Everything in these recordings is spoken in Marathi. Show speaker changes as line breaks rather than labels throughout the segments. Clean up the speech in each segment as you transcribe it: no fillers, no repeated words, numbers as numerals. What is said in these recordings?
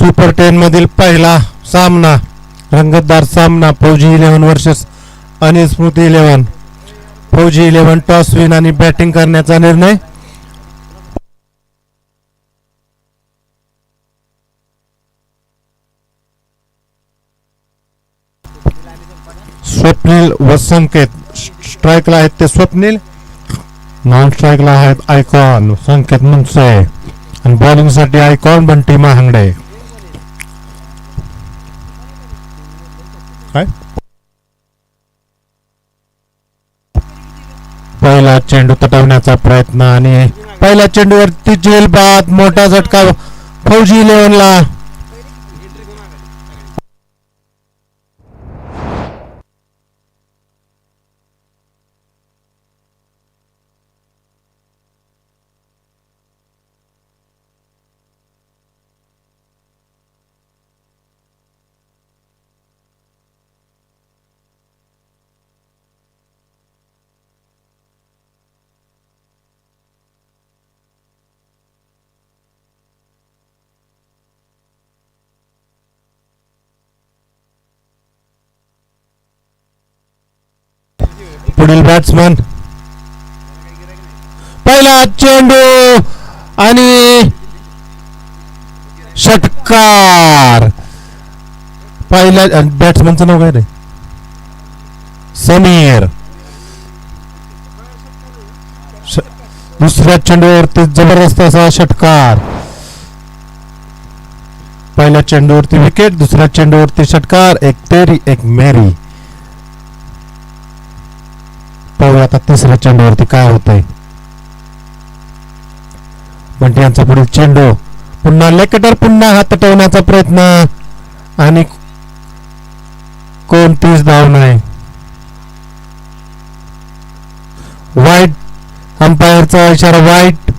सुपर 10 मधील पहिला सामना, रंगतदार सामना. फौजी 11 वर्सेस आणि स्मृती 11. फौजी 11 टॉस विन आणि बॅटिंग करण्याचा निर्णय. स्वप्नील व संकेत स्ट्राईकला आहेत ते स्वप्नील, नॉन स्ट्राईकला आहेत आयकॉन संकेत मुंगसे आणि बॉलिंग साठी आयकॉन बंटी महांगडे. काय पहिला चेंडू तटवण्याचा प्रयत्न आणि पहिल्या चेंडूवरती झेलबाद, मोठा झटका फौजी 11 ला. पुढील बॅट्समन, पहिला चेंडू आणि षटकार. पहिल्या बॅट्समनचं नाव काय रे? समीर. दुसऱ्या चेंडूवरती जबरदस्त असा षटकार. पहिल्या चेंडूवरती विकेट, दुसऱ्या चेंडूवरती षटकार. एक तेरी एक मेरी. पाहूया आता तिसऱ्या चेंडूवरती काय होतंय. बंटी यांचा पुढील चेंडू, पुन्हा लेकेटर, पुन्हा हात तटवण्याचा प्रयत्न आणि कोणतीच धाव नाही. वाईट, अंपायरचा इशारा वाईट.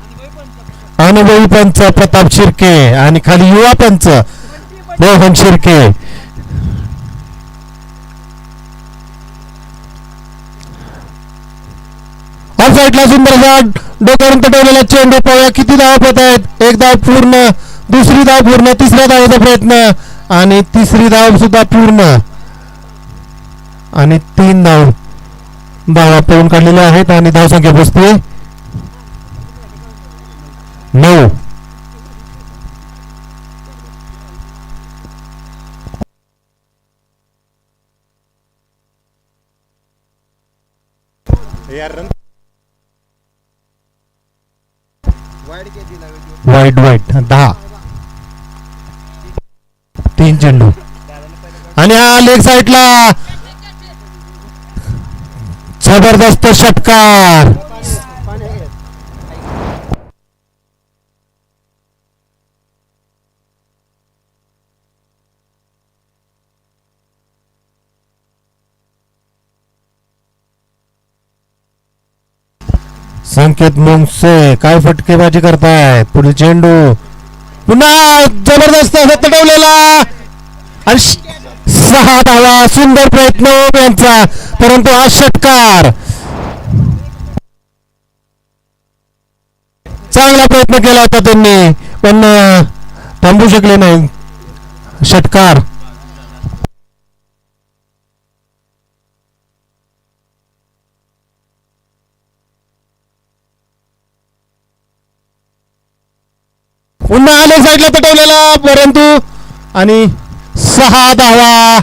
अनुभवी पंच प्रताप शिर्के आणि खाली युवा पंच रोहन शिर्के. ऑफसाईडला सुंदर शॉट, डोक्यावरून तटवलेला चेंडू. पाहूया किती धावा पत आहेत. एक धाव पूर्ण, दुसरी धाव पूर्ण, तिसऱ्या धावेचा प्रयत्न आणि तिसरी धाव सुद्धा पूर्ण आणि 3 धावा पळून काढलेल्या आहेत आणि धावसंख्या पोहोचते 9. वाईट 10. 3 चेंडू आणि हा लेग साईडला जबरदस्त षटकार. संकेत मुंगसे काय फटकेबाजी करतायत. पुढील चेंडू, पुन्हा जबरदस्त तटवलेला आणि 6 धावा. सुंदर प्रयत्न यांचा, परंतु हा षटकार. चांगला प्रयत्न केला होता त्यांनी पण थांबू शकले नाही. षटकार. पुन्हा आले साईडला तटवलेला, परंतु आणि 6 धावा.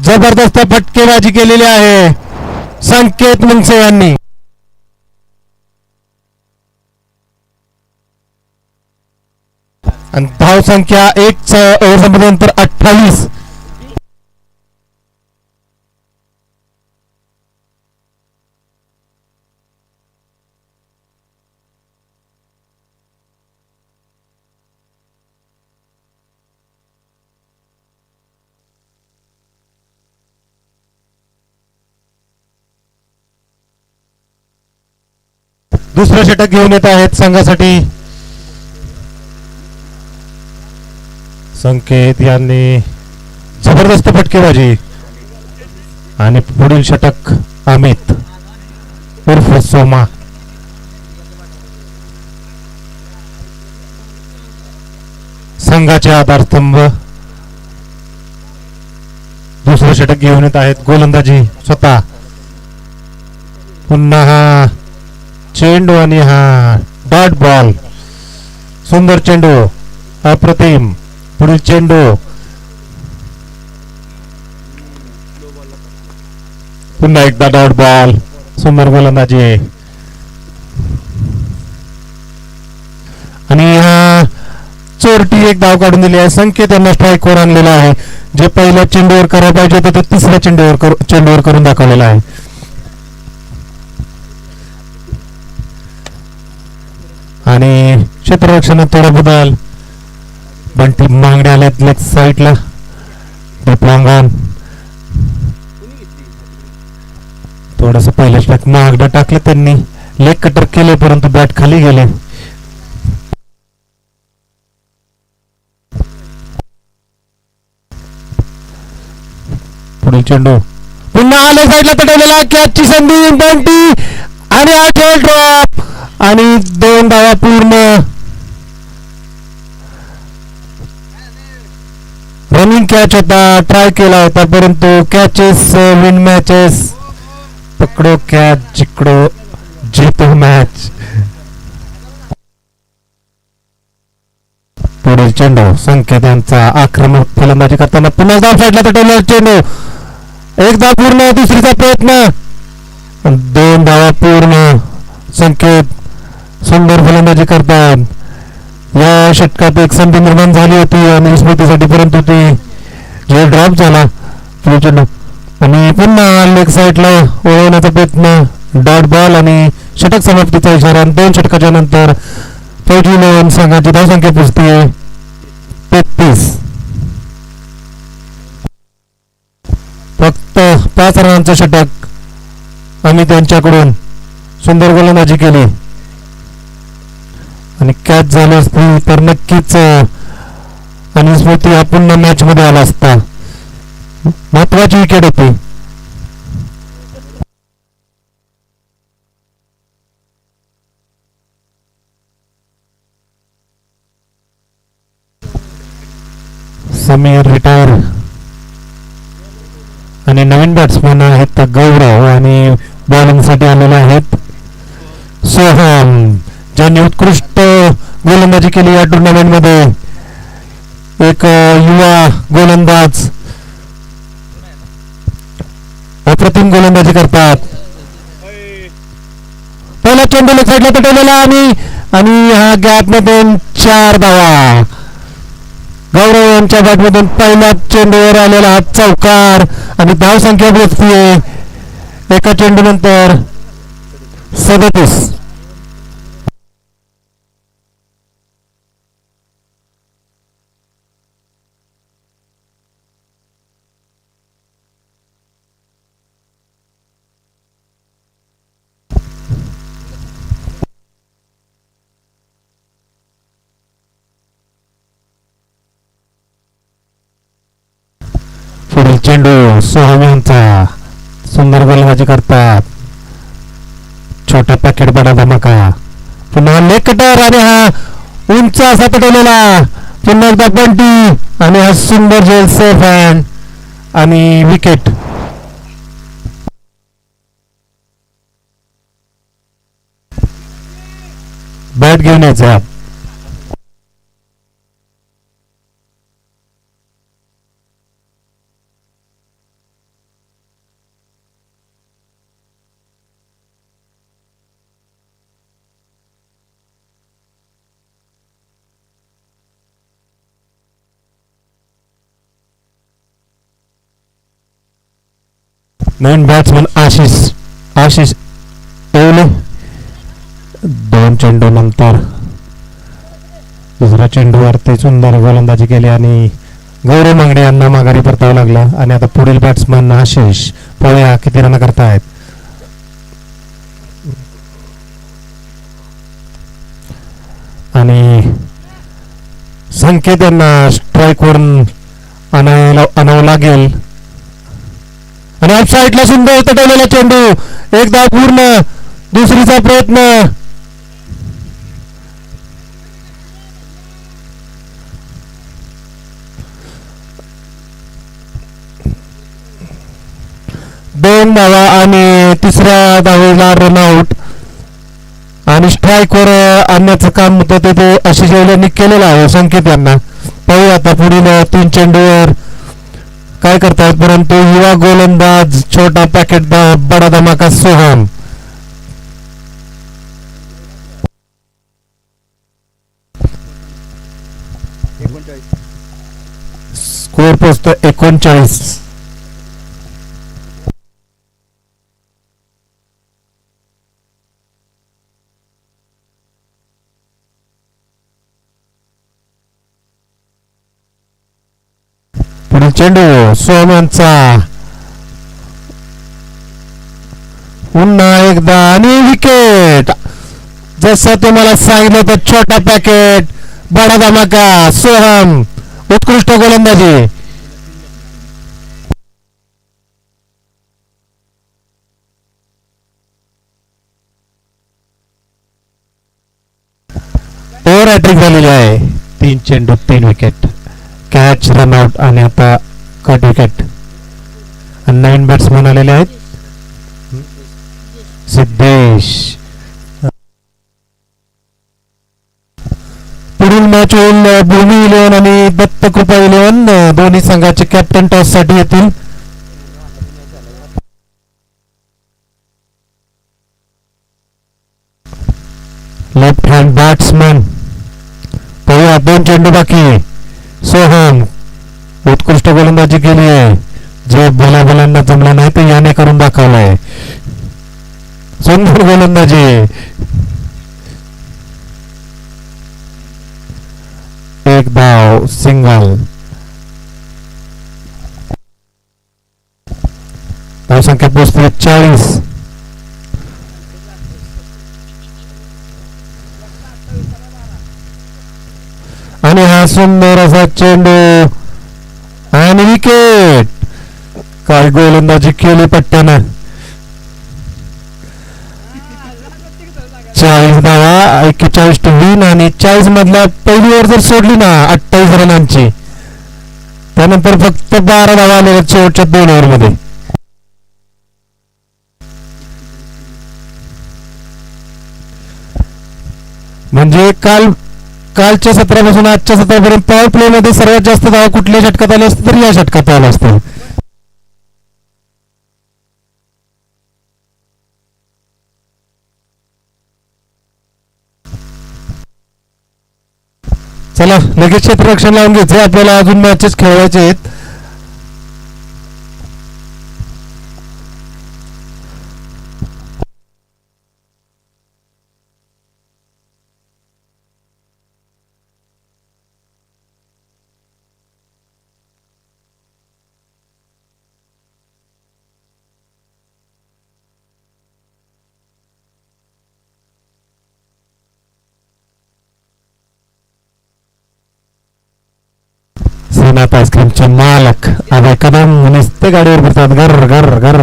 जबरदस्त फटकेबाजी केलेली आहे संकेत मुंगसे यांनी. आणि धाव संख्या 1 ओव्हर संपल्यानंतर 28. दुसरं षटक घेऊन येत आहेत संघासाठी संकेत यांनी. जबरदस्त फटकेबाजी आणि पुढील षटक अमित उर्फ सोमा. संघाचे आधारस्तंभ दुसरं षटक घेऊन येत आहेत गोलंदाजी स्वतः. पुन्हा हा चेंडू आणि हा डॉट बॉल. सुंदर चेंडू, अप्रतिम. पुढील चेंडू, पुन्हा एकदा डॉट बॉल. सुंदर गोलंदाजी. आणि चोरटी एक धाव काढून दिली आहे. संकेत यांना स्ट्राईकवर आणलेला आहे. जे पहिल्या चेंडूवर करायला पाहिजे होतं ते तिसऱ्या चेंडूवर करून दाखवलेला आहे. आणि क्षेत्ररक्षणात थोडा बदल. बंटी मागणे आल्यात लेग साईडला. लॉंगॉन थोडस पहिलं स्ट्राईक मागडं टाकलं त्यांनी. लेग कटर केले परंतु बॅट खाली गेले. पुढील चेंडू पुन्हा आले साईडला पटवलेला. कॅचची संधी बंटी आणि हा खेळ ड्रॉप आणि 2 धावा पूर्ण. रनिंग कॅच होता, ट्राय केला होता परंतु कॅचेस विन मॅचेस. पकडो कॅच जिकडो जीतो मॅच. पुढील चेंडू संकेत यांचा आक्रमक फलंदाजी करताना पुन्हा धाव साईडला पटवलेला चेंडू. एकदा पूर्ण, दुसरीचा प्रयत्न. 2 धावा पूर्ण. संकेत सुंदर फलंदाजी करतात. या षटकात एक संधी निर्माण झाली होती आणि स्मृतीसाठी परंतु ती ड्रॉप झाला. चेंडू आणि पुन्हा लेग साईडला वळवण्याचा प्रयत्न. डॉट बॉल आणि षटक समाप्तीचा इशारा. 2 षटकाच्या नंतर फौजी लोन संघाची धावसंख्या पोचते 33. फक्त 5 रनांचं षटक अमित यांच्याकडून. सुंदर गोलंदाजी केली आणि कॅच झाली असती तर नक्कीच आणि स्मृती हा पुन्हा मॅच मध्ये आला असता. महत्वाची विकेट होती. समीर रिटायर आणि नवीन बॅट्समॅन आहेत गौरव आणि बॉलिंग साठी आलेले आहेत सोहम, ज्यांनी उत्कृष्ट गोलंदाजी केली या टुर्नामेंट मध्ये. एक युवा गोलंदाज अप्रतिम गोलंदाजी करतात. पहिला चेंडू लेग साईडला पटवलेला आणि हा गॅप मधून 4 धावा. गौरव यांच्या बॅटमधून पहिल्या चेंडूवर आलेला हा चौकार आणि धाव संख्या पोचतीये एका चेंडू नंतर 37. पुढील चेंडू सोहम यांचा. सुंदर गोलंदाजी करतात. छोटा पॅकेट बडा धमाका. पुन्हा लेग कटर आणि हा उंच असा पटवलेला. पुन्हा एकदा बंटी आणि हा सुंदर झेल सेफ हँड आणि विकेट. बॅट घेऊन यायचा. नवीन बॅट्समन आशिष येवले. 2 चेंडू नंतर दुसऱ्या चेंडूवर ते सुंदर गोलंदाजी केली आणि गौरव मांगडे यांना माघारी परतावं लागलं. आणि आता पुढील बॅट्समन आशिष पोळ्या किती रन करतायत. आणि संकेत यांना स्ट्राईक वरून आणावं लागेल. आणि ऑफ साईडला सुंदर तटवलेला चेंडू. एकदा पूर्ण, दुसरीचा प्रयत्न. धावा आणि तिसऱ्या धावेला रनआउट आणि स्ट्राईकवर आणण्याचं काम होतं ते आशिष येवलेंनी केलेलं आहे संकेत यांना. पाहू आता पुढील 3 चेंडूवर काय करतायत, परंतु युवा गोलंदाज छोटा पॅकेट बडा धमाका सोहम स्कोर पोचतो 39. पुढील चेंडू सोहमचा पुन्हा एकदा आणि विकेट. जसं तुम्हाला सांगितलं होतं छोटा पॅकेट बडा धमाका सोहम उत्कृष्ट गोलंदाजी. ओव्हर हॅट्रिक झालेली आहे. 3 चेंडू 3 विकेट, कॅच, रनआउट आणि आता कट विकेट. 9 बॅट्समन आलेले आहेत. सिद्धेश. पुढील मॅच होईल भूमी इलेव्हन आणि दत्तकृपा इलेव्हन. दोन्ही संघाचे कॅप्टन टॉस साठी येतील. Left hand batsman. पाहूया 2 चेंडू बाकी. सोहम उत्कृष्ट गोलंदाजी केली आहे. जे बोलांना जमलं नाही ते याने करून दाखवलंय. सुंदर गोलंदाजी. एक धाव, सिंगल. धावसंख्या पोहोचते 40. आणि हा सुंदर असा चेंडू आणि विकेट. काय गोलंदाजी केली पट्ट्यानं. 40 धावा, 41 टू विन आणि 40 मधल्या पहिली ओव्हर जर सोडली ना 28 रनांची, त्यानंतर फक्त 12 धावा आलेल्या शेवटच्या 2 ओव्हर मध्ये. म्हणजे कालच्या सत्रापासून आजच्या सत्रापर्यंत पॉवर प्ले मध्ये सर्वात जास्त धावा कुठल्या षटकात आल्या असतील तर या षटकात आल्या असतील. चला लगेच क्षेत्ररक्षण लावून घ्यायचं. आपल्याला अजून मॅचेस खेळवायचे आहेत. श्रीनाथ आईस्क्रीमचे मालक अभय कदम नुसते गाडीवर फिरतात गर गर गर.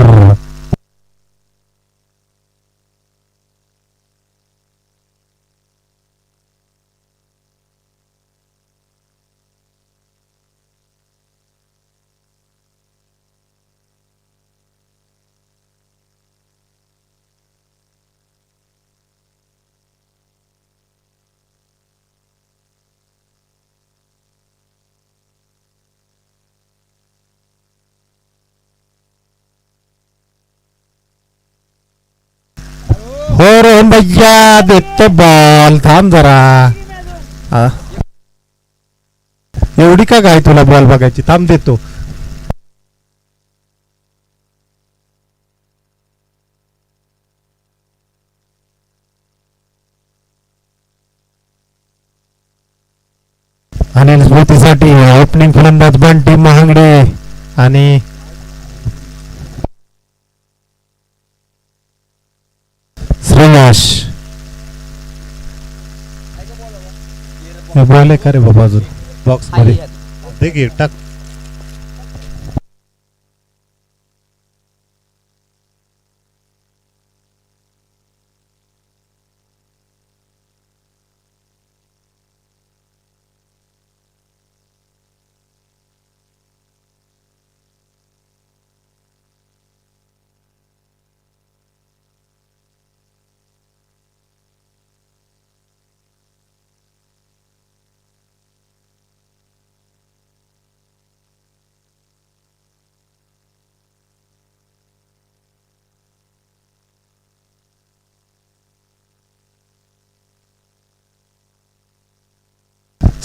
हो रोहन भैया देतो बॉल. थांब जरा. एवढी का काय तुला बॉल बघायची? थांब देतो. अनिल स्मृतीसाठी ओपनिंग फलंदाज बंटी महांगडे आणि श्रेयस. बॉल आहे का रे बाबा अजून बॉक्स मध्ये? दे घे टाक.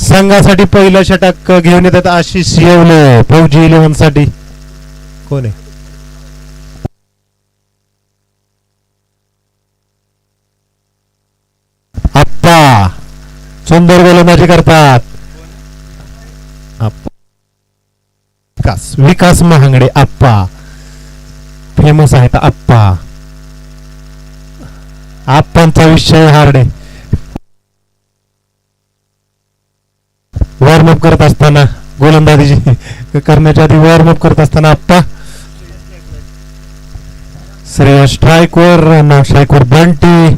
संघासाठी पहिलं षटक घेऊन येतात आशिष येवले फौजी 11 साठी. कोण आहे? आप्पा सुंदर गोलंदाजी करतात. विकास महांगडे आप्पा फेमस आहेत. आप्पांचा विषय हार्ड आहे. वॉर्मअप करत असताना गोलंदाजी करण्याच्या आधी वॉर्मअप करत असताना आप्पा श्रेयस स्ट्राईकवर बंटी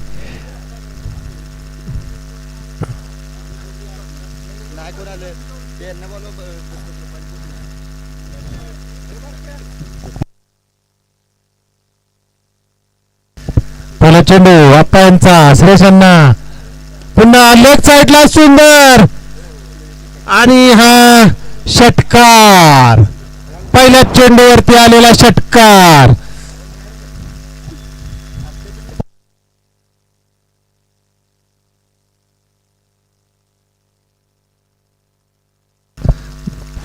पहिला चेंडू आप्पा यांचा श्रेयसांना पुन्हा लेग साईडला सुंदर आणि हा षटकार पहिल्या चेंडूवरती आलेला षटकार.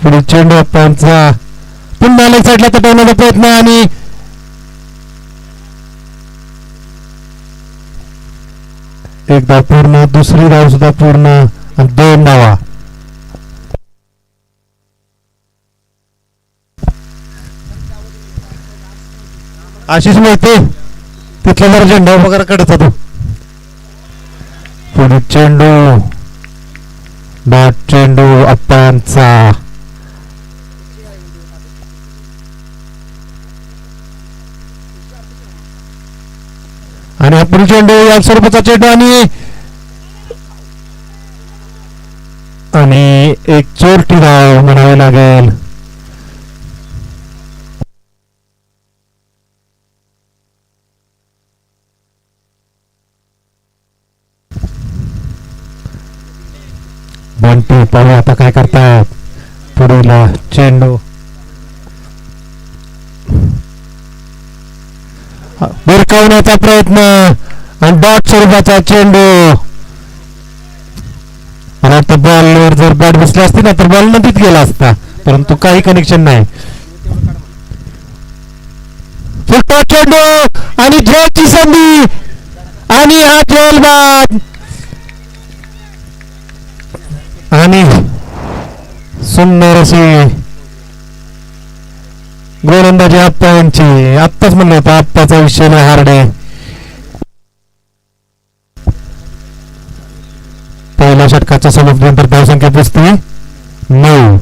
पुढे चेंडू आप्पांचा पुन्हा लेग साईडला तटवण्याचा प्रयत्न आणि एकदा पूर्ण दुसरी धाव सुद्धा पूर्ण आणि 2 धावा. आशिष माहिती तिथला जरा झेंडा वगैरे काढत होतो. पुढे चेंडू अप्पांचा आणि हा पुढे चेंडू या स्वरूपाचा चेंडू आणि एक चोरटी धाव म्हणावी लागेल. बंटी पाहू आता काय करतात. पुढील चेंडू भिरकावण्याचा प्रयत्न आणि डॉट स्वरूपाचा चेंडू आणि आता बॉलवर जर बॅट बसली असती ना तर बॉल नदीत गेला असता परंतु काही कनेक्शन नाही. चेंडू आणि झेलची संधी आणि हा झेल बाद आणि सुंदर अशी गोलंदाजी आप्पा यांची. आत्ताच म्हणलं होतं आप्पाचा विषय नाही हार्ड आहे. पहिल्या षटकाच्या समाप्तीनंतर धावसंख्या पोचते 9.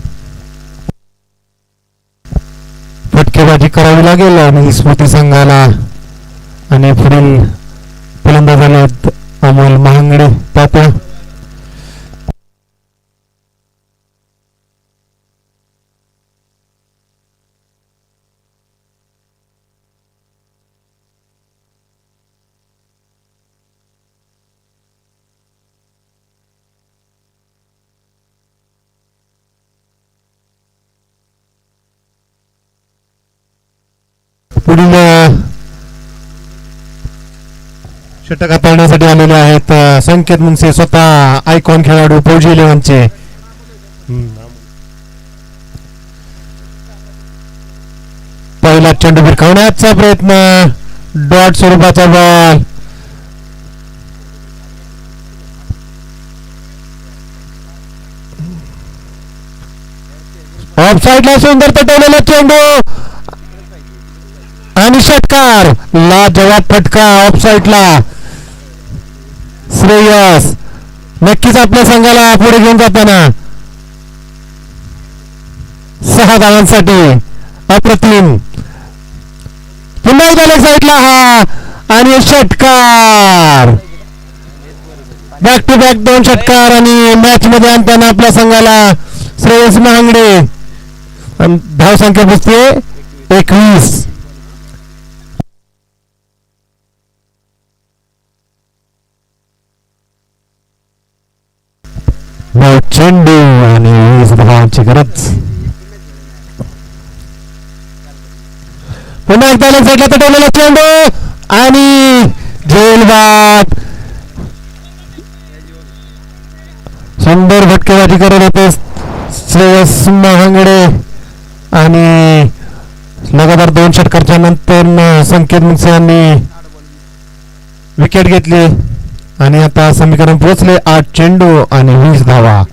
फटकेबाजी करावी लागेल आणि स्मृती संघाला आणि पुढील फलंदाज झालेत अमोल महांगडे. पाहता पुढील षटक हाताळण्यासाठी आलेले आहेत संकेत मुंगसे स्वतः आयकॉन खेळाडू फौजी 11 चे. पहिला चेंडू भिरकावण्याचा प्रयत्न डॉट स्वरूपाचा बॉल ऑफ साईडला सुंदर तटवलेला चेंडू आणि षटकार लाजवाब फटका ऑफ साईडला. श्रेयस नक्कीच आपल्या संघाला पुढे घेऊन जाताना 6 धावांसाठी अप्रतिम. पुन्हा एकदा साईडला हा आणि षटकार बॅक टू बॅक 2 षटकार आणि मॅच मध्ये आणताना आपल्या संघाला श्रेयस महांगडे. धाव संख्या बसते 21. चेंडू आणि 20 धावांची गरज. पुन्हा एकदा साईडला तटवलेला चेंडू आणि झेलबाद सुंदर फटकेबाजी करत होते श्रेयस महांगडे आणि लगातार 2 षटकांच्या नंतर संकेत मुंगसे यांनी विकेट घेतली आणि आता समीकरण पोहोचले 8 चेंडू आणि 20 धावा.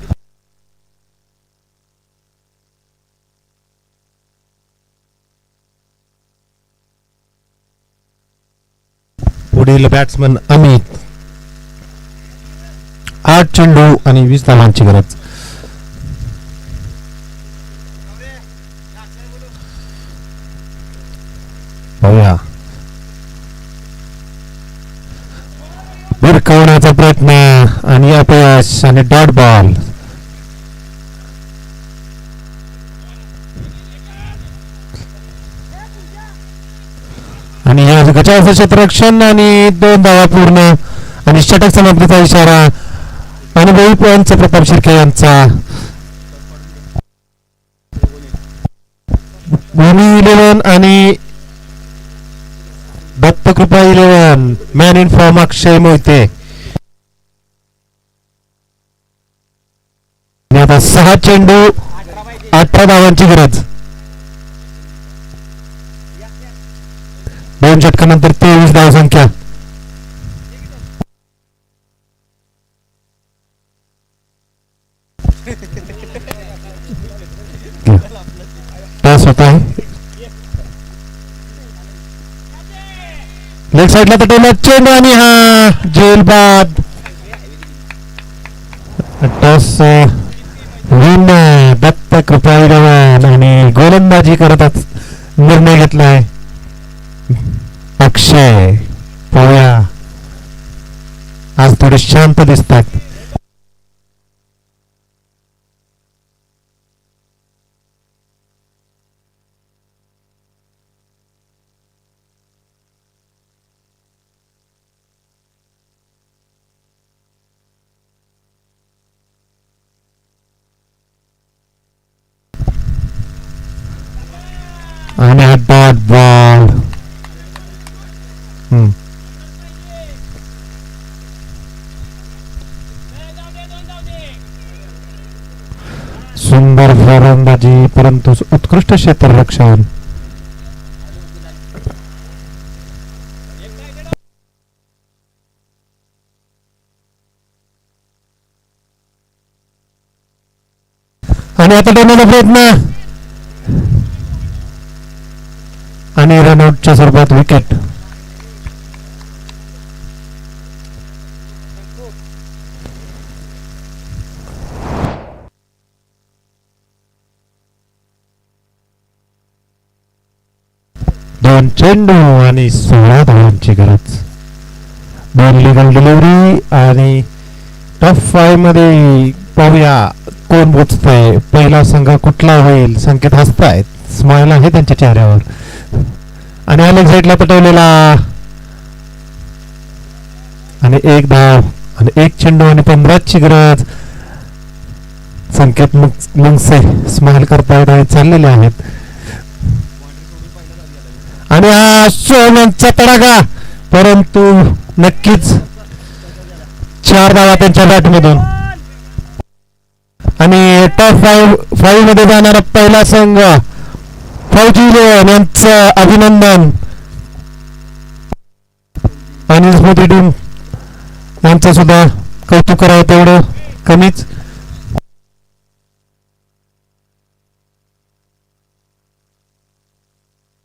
पुढील बॅट्समन अमित. 8 चेंडू आणि 20 धावांची गरज. पाहूया भिरकवण्याचा प्रयत्न आणि अपयश आणि डॉट बॉल. आणि या गटाचं क्षेत्ररक्षण आणि 2 धावा पूर्ण आणि षटक समाप्तीचा इशारा अनुभवी पंच प्रताप शिर्के यांचा. भूमी 11 आणि दत्तकृपा 11 मॅन इन फॉर्म अक्षय मोहिते. आणि आता 6 चेंडू 18 धावांची गरज. 2 षटकानंतर 23 धाव संख्या. टॉस होत आहे. लेग साईडला तर चेंडू आणि हा जेल बाद. टॉस विन दत्त कृपा आणि गोलंदाजी करतच निर्णय घेतलाय अक्षय. पाहूया आज थोडे शांत दिसतात. आणि हा डॉट बॉल. सुंदर फलंदाजी परंतु उत्कृष्ट क्षेत्ररक्षण. आणि आता टोमॅटो प्रयत्न आणि रनआउटच्या स्वरूपात विकेट. दोन चेंडू आणि 16 धावांची गरज. 2 लिगल डिलिव्हरी आणि टॉप 5 मध्ये पाहूया कोण पोचतंय. पहिला संघ कुठला होईल. संकेत हसतायत. स्माइल आहे त्यांच्या चेहऱ्यावर. आणि अलेक्स साईडला पटवलेला आणि 1 धाव आणि 1 चेंडू आणि 15 ची गरज. संकेत मुंगसे स्माइल करतायत आणि चाललेले आहेत. आणि हा सोनचा तडाखा परंतु नक्कीच 4 धावा त्यांच्या बॅटमधून. आणि टॉप 5 मध्ये जाणारा पहिला संघ फौजी यांचं अभिनंदन. आणि स्मृती टीम यांचं सुद्धा कौतुक करावं तेवढं कमीच.